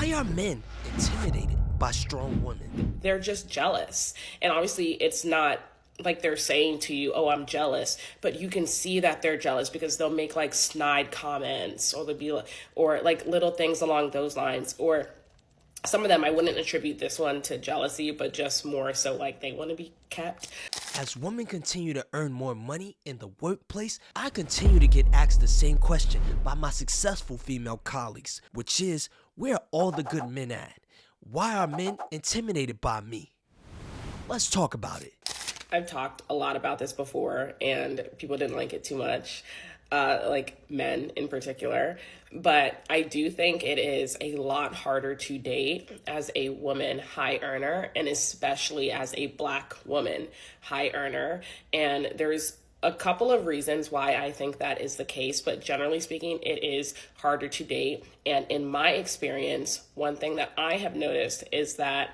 Why are men intimidated by strong women? They're just jealous. And obviously, it's not like they're saying to you, "Oh, I'm jealous," but you can see that they're jealous because they'll make like snide comments, or they'll be like, or like little things along those lines. Or some of them, I wouldn't attribute this one to jealousy, but just more so like they want to be kept. As women continue to earn more money in the workplace, I continue to get asked the same question by my successful female colleagues, which is, where are all the good men at? Why are men intimidated by me? Let's talk about it. I've talked a lot about this before, and people didn't like it too much, like men in particular. But I do think it is a lot harder to date as a woman high earner, and especially as a Black woman high earner. And there's a couple of reasons why I think that is the case, but generally speaking, it is harder to date. And in my experience, one thing that I have noticed is that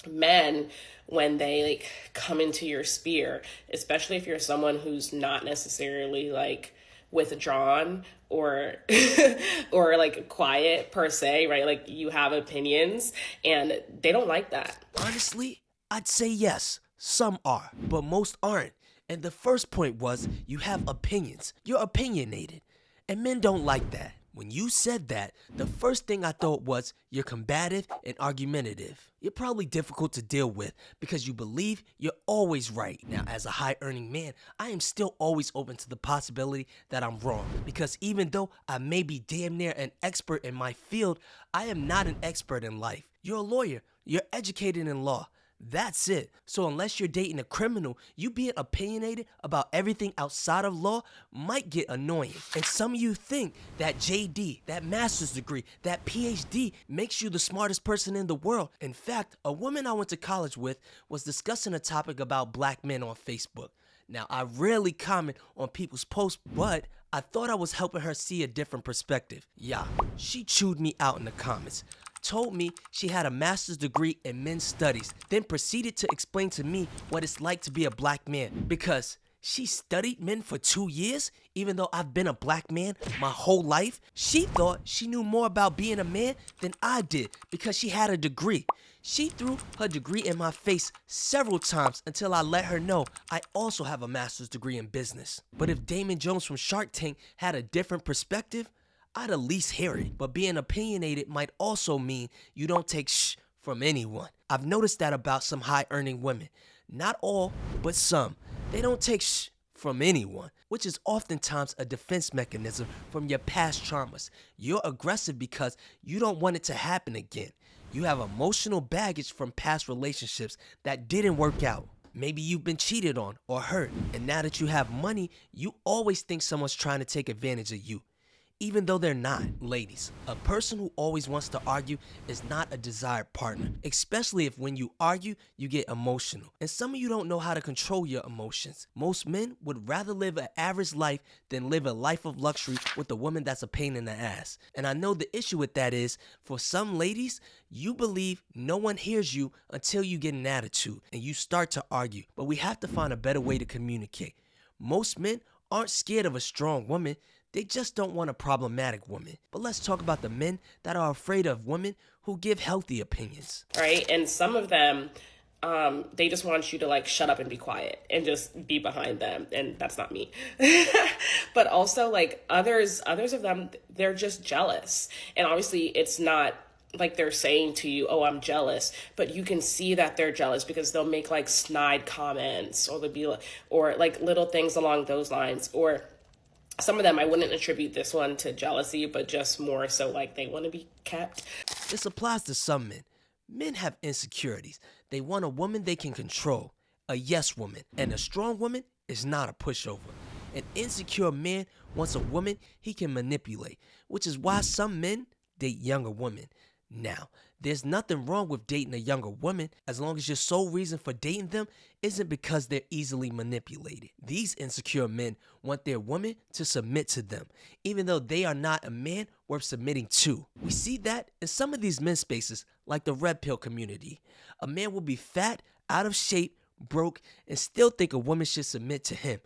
men, when they like come into your sphere, especially if you're someone who's not necessarily like withdrawn or or like quiet per se, right? Like you have opinions, and they don't like that. Honestly, I'd say yes. Some are, but most aren't. And the first point was, you have opinions. You're opinionated. And men don't like that. When you said that, the first thing I thought was, you're combative and argumentative. You're probably difficult to deal with because you believe you're always right. Now, as a high earning man, I am still always open to the possibility that I'm wrong. Because even though I may be damn near an expert in my field, I am not an expert in life. You're a lawyer. You're educated in law. That's it. So unless you're dating a criminal, you being opinionated about everything outside of law might get annoying. And some of you think that JD, that master's degree, that PhD makes you the smartest person in the world. In fact, a woman I went to college with was discussing a topic about Black men on Facebook. Now, I rarely comment on people's posts, but I thought I was helping her see a different perspective. Yeah, she chewed me out in the comments. Told me she had a master's degree in men's studies, then proceeded to explain to me what it's like to be a Black man, because she studied men for 2 years, even though I've been a Black man my whole life. She thought she knew more about being a man than I did because she had a degree. She threw her degree in my face several times until I let her know I also have a master's degree in business. But if Damon Jones from Shark Tank had a different perspective, I'd at least hear it. But being opinionated might also mean you don't take from anyone. I've noticed that about some high earning women. Not all, but some. They don't take from anyone, which is oftentimes a defense mechanism from your past traumas. You're aggressive because you don't want it to happen again. You have emotional baggage from past relationships that didn't work out. Maybe you've been cheated on or hurt, and now that you have money, you always think someone's trying to take advantage of you, even though they're not. Ladies, a person who always wants to argue is not a desired partner, especially if when you argue, you get emotional. And some of you don't know how to control your emotions. Most men would rather live an average life than live a life of luxury with a woman that's a pain in the ass. And I know the issue with that is, for some ladies, you believe no one hears you until you get an attitude and you start to argue. But we have to find a better way to communicate. Most men aren't scared of a strong woman. They just don't want a problematic woman. But let's talk about the men that are afraid of women who give healthy opinions. Right? And some of them, they just want you to like shut up and be quiet and just be behind them. And that's not me. But also like others of them, they're just jealous. And obviously it's not like they're saying to you, "Oh, I'm jealous," but you can see that they're jealous because they'll make like snide comments, or they'll be like, or like little things along those lines. Or some of them, I wouldn't attribute this one to jealousy, but just more so like they want to be kept. This applies to some men. Men have insecurities. They want a woman they can control, a yes woman, and a strong woman is not a pushover. An insecure man wants a woman he can manipulate, which is why some men date younger women. Now, there's nothing wrong with dating a younger woman as long as your sole reason for dating them isn't because they're easily manipulated. These insecure men want their woman to submit to them, even though they are not a man worth submitting to. We see that in some of these men's spaces, like the red pill community. A man will be fat, out of shape, broke, and still think a woman should submit to him.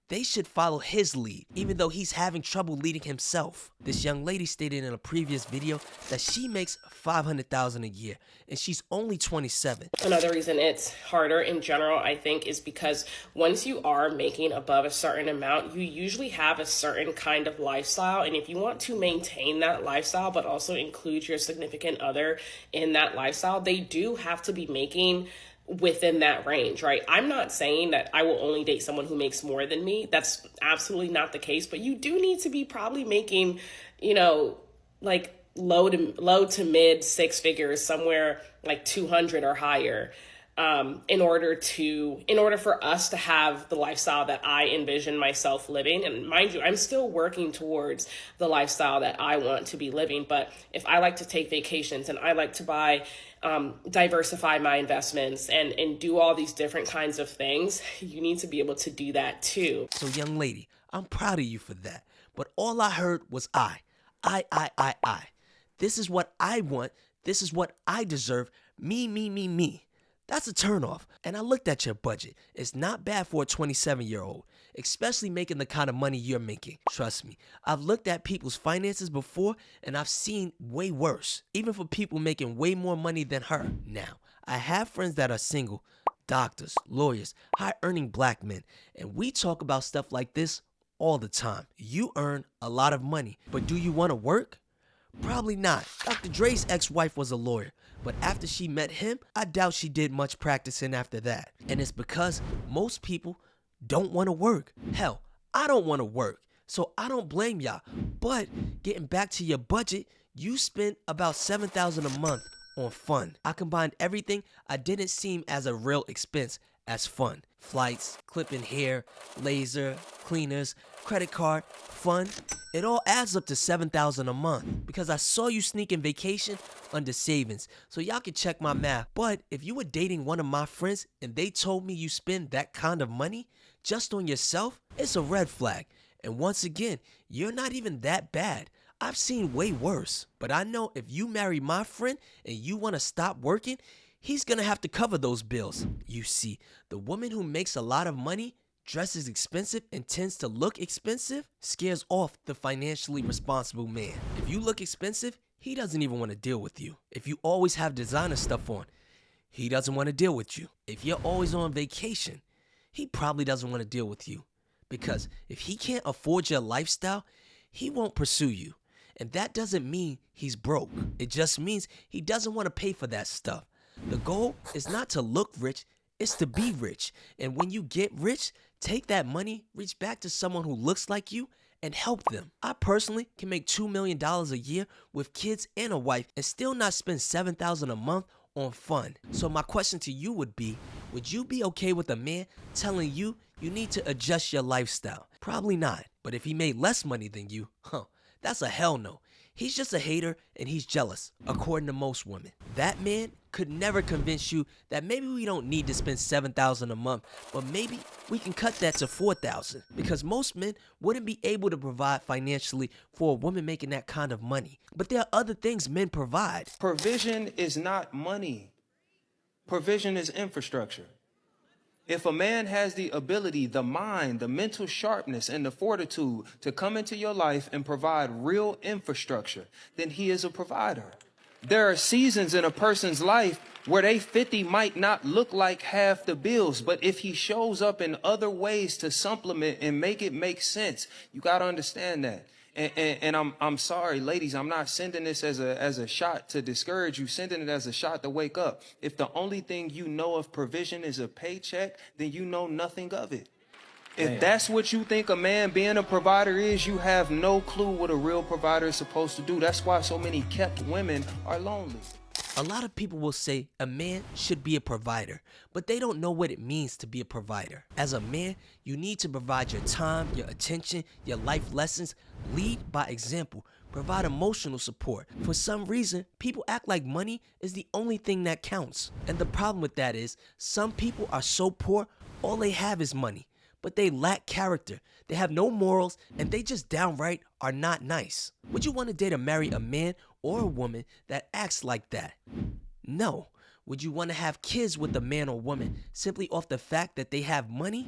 they should follow his lead, even though he's having trouble leading himself. This young lady stated in a previous video that she makes $500,000 a year, and she's only 27. Another reason it's harder in general, I think, is because once you are making above a certain amount, you usually have a certain kind of lifestyle. And if you want to maintain that lifestyle, but also include your significant other in that lifestyle, they do have to be making within that range, right? I'm not saying that I will only date someone who makes more than me. That's absolutely not the case, but you do need to be probably making, like low to mid six figures, somewhere like 200 or higher, in order for us to have the lifestyle that I envision myself living. And mind you, I'm still working towards the lifestyle that I want to be living. But if I like to take vacations and I like to diversify my investments and do all these different kinds of things, you need to be able to do that too. So young lady, I'm proud of you for that. But all I heard was I. This is what I want. This is what I deserve. Me. That's a turnoff. And I looked at your budget. It's not bad for a 27-year-old, especially making the kind of money you're making. Trust me, I've looked at people's finances before and I've seen way worse, even for people making way more money than her. Now, I have friends that are single, doctors, lawyers, high-earning black men, and we talk about stuff like this all the time. You earn a lot of money, but do you want to work? Probably not. Dr. Dre's ex-wife was a lawyer, but after she met him, I doubt she did much practicing after that. And it's because most people don't want to work. Hell, I don't want to work, so I don't blame y'all. But getting back to your budget, you spent about $7,000 a month on fun. I combined everything I didn't seem as a real expense as fun. Flights, clipping hair, laser, cleaners, credit card, fun. It all adds up to $7,000 a month because I saw you sneaking vacation under savings, so y'all can check my math. But if you were dating one of my friends and they told me you spend that kind of money just on yourself, it's a red flag. And once again, you're not even that bad. I've seen way worse. But I know if you marry my friend and you want to stop working, he's gonna have to cover those bills. You see, the woman who makes a lot of money, dresses expensive, and tends to look expensive scares off the financially responsible man. If you look expensive, he doesn't even want to deal with you. If you always have designer stuff on, he doesn't want to deal with you. If you're always on vacation, he probably doesn't want to deal with you. Because if he can't afford your lifestyle, he won't pursue you. And that doesn't mean he's broke. It just means he doesn't want to pay for that stuff. The goal is not to look rich, it's to be rich. And when you get rich, take that money, reach back to someone who looks like you, and help them. I personally can make $2 million a year with kids and a wife and still not spend $7,000 a month on fun. So my question to you would you be okay with a man telling you you need to adjust your lifestyle? Probably not. But if he made less money than you, that's a hell no. He's just a hater and he's jealous, according to most women. That man could never convince you that maybe we don't need to spend $7,000 a month, but maybe we can cut that to $4,000, because most men wouldn't be able to provide financially for a woman making that kind of money. But there are other things men provide. Provision is not money. Provision is infrastructure. If a man has the ability, the mind, the mental sharpness, and the fortitude to come into your life and provide real infrastructure, then he is a provider. There are seasons in a person's life where they 50 might not look like half the bills, but if he shows up in other ways to supplement and make it make sense, you got to understand that. And I'm sorry, ladies, I'm not sending this as a shot to discourage you, sending it as a shot to wake up. If the only thing you know of provision is a paycheck, then you know nothing of it. If that's what you think a man being a provider is, you have no clue what a real provider is supposed to do. That's why so many kept women are lonely. A lot of people will say a man should be a provider, but they don't know what it means to be a provider. As a man, you need to provide your time, your attention, your life lessons, lead by example, provide emotional support. For some reason, people act like money is the only thing that counts. And the problem with that is, some people are so poor, all they have is money, but they lack character. They have no morals, and they just downright are not nice. Would you want to date or marry a man or a woman that acts like that? No. Would you want to have kids with a man or woman simply off the fact that they have money?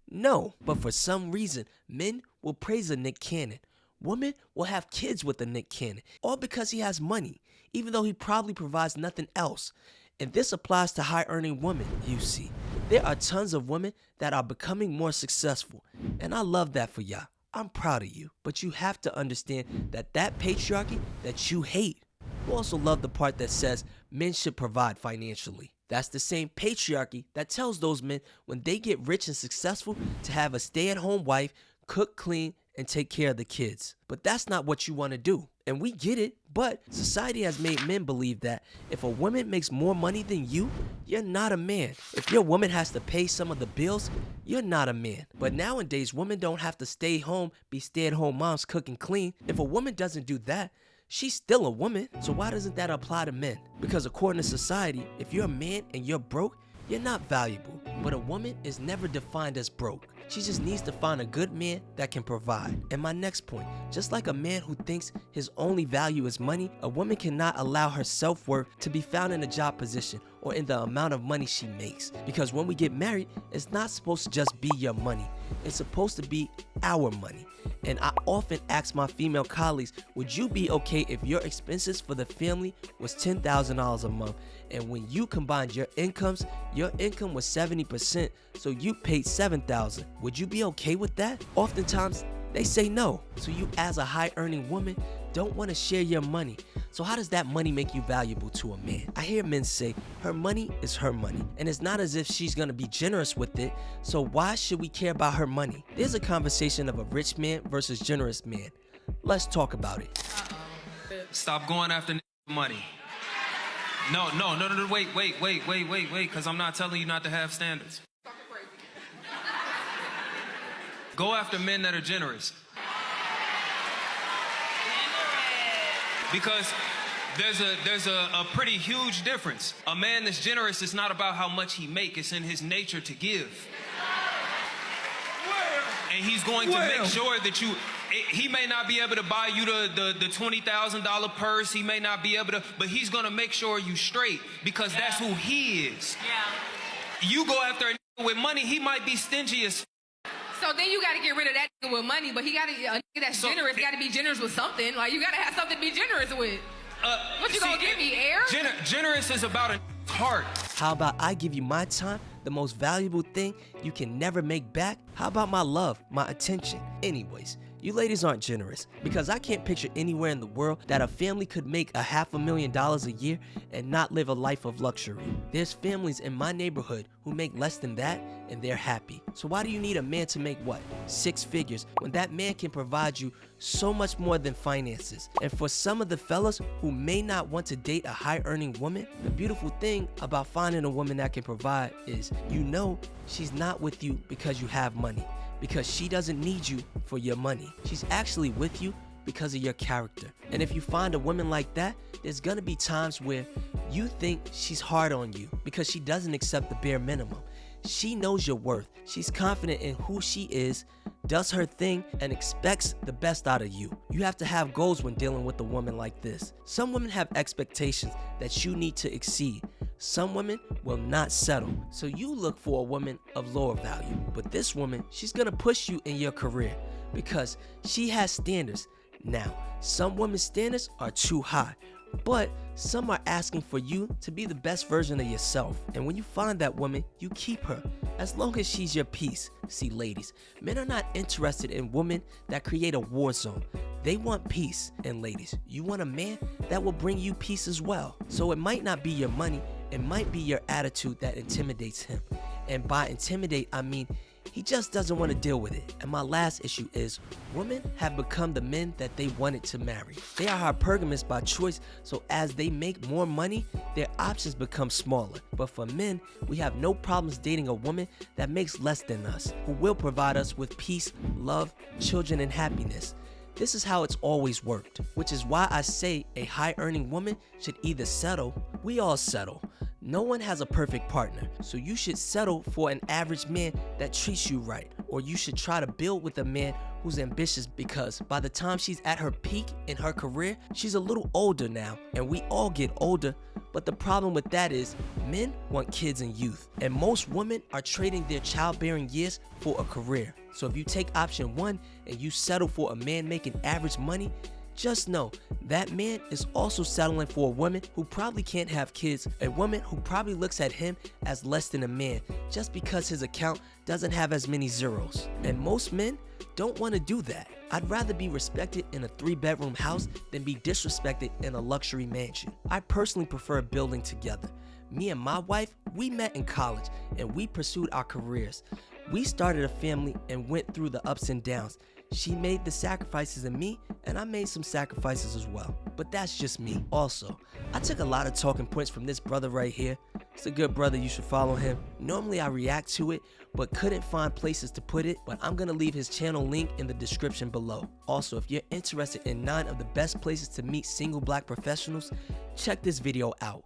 No, but for some reason, men will praise a Nick Cannon. Women will have kids with a Nick Cannon, all because he has money, even though he probably provides nothing else. And this applies to high-earning women, you see. There are tons of women that are becoming more successful, and I love that for y'all. I'm proud of you, but you have to understand that patriarchy that you hate. You also love the part that says men should provide financially. That's the same patriarchy that tells those men when they get rich and successful to have a stay-at-home wife, cook, clean, and take care of the kids. But that's not what you want to do. And we get it, but society has made men believe that if a woman makes more money than you, you're not a man. If your woman has to pay some of the bills, you're not a man. But nowadays, women don't have to stay home, be stay-at-home moms, cook and clean. If a woman doesn't do that, she's still a woman. So why doesn't that apply to men? Because according to society, if you're a man and you're broke, you're not valuable. But a woman is never defined as broke. She just needs to find a good man that can provide. And my next point, just like a man who thinks his only value is money, a woman cannot allow her self-worth to be found in a job position or in the amount of money she makes. Because when we get married, it's not supposed to just be your money. It's supposed to be our money. And I often ask my female colleagues, would you be okay if your expenses for the family was $10,000 a month? And when you combined your incomes, your income was 70%, so you paid $7,000. Would you be okay with that? Oftentimes, they say no. So you as a high-earning woman don't want to share your money. So how does that money make you valuable to a man? I hear men say, her money is her money. And it's not as if she's going to be generous with it. So why should we care about her money? There's a conversation of a rich man versus generous man. Let's talk about it. Stop going after money. No, wait, because I'm not telling you not to have standards. Go after men that are generous. Because there's a pretty huge difference. A man that's generous is not about how much he makes, it's in his nature to give. And he's going to make sure that he may not be able to buy you the $20,000 purse, he may not be able to, but he's gonna make sure you straight because that's who he is. Yeah. You go after a nigga with money, he might be stingy as So then you gotta get rid of that nigga with money, but a nigga that's generous gotta be generous with something. Like you gotta have something to be generous with. What you gonna give me, air? Generous is about a heart. How about I give you my time, the most valuable thing you can never make back? How about my love, my attention? Anyways, you ladies aren't generous because I can't picture anywhere in the world that a family could make $500,000 a year and not live a life of luxury. There's families in my neighborhood who make less than that and they're happy. So why do you need a man to make what? 6 figures when that man can provide you so much more than finances? And for some of the fellas who may not want to date a high-earning woman, the beautiful thing about finding a woman that can provide is you know she's not with you because you have money, because she doesn't need you for your money. She's actually with you because of your character. And if you find a woman like that, there's gonna be times where you think she's hard on you because she doesn't accept the bare minimum. She knows your worth. She's confident in who she is, does her thing, and expects the best out of you. You have to have goals when dealing with a woman like this. Some women have expectations that you need to exceed. Some women will not settle. So you look for a woman of lower value. But this woman, she's gonna push you in your career because she has standards. Now, some women's standards are too high, but some are asking for you to be the best version of yourself. And when you find that woman, you keep her, as long as she's your piece. See, ladies, men are not interested in women that create a war zone. They want peace. And ladies, you want a man that will bring you peace as well. So it might not be your money, it might be your attitude that intimidates him. And by intimidate, I mean he just doesn't want to deal with it. And my last issue is women have become the men that they wanted to marry. They are hypergamous by choice, so as they make more money, their options become smaller. But for men, we have no problems dating a woman that makes less than us, who will provide us with peace, love, children, and happiness. This is how it's always worked, which is why I say a high-earning woman should either settle. We all settle. No one has a perfect partner, so you should settle for an average man that treats you right, or you should try to build with a man who's ambitious, because by the time she's at her peak in her career, she's a little older now, and we all get older, But the problem with that is men want kids and youth, and most women are trading their childbearing years for a career. So if you take option 1 and you settle for a man making average money, just know that man is also settling for a woman who probably can't have kids, a woman who probably looks at him as less than a man just because his account doesn't have as many zeros. And most men don't want to do that. I'd rather be respected in a 3-bedroom house than be disrespected in a luxury mansion. I personally prefer building together. Me and my wife, we met in college and we pursued our careers. We started a family and went through the ups and downs. She made the sacrifices in me, and I made some sacrifices as well. But that's just me. Also, I took a lot of talking points from this brother right here. He's a good brother, you should follow him. Normally I react to it, but couldn't find places to put it, but I'm gonna leave his channel link in the description below. Also, if you're interested in 9 of the best places to meet single black professionals, check this video out.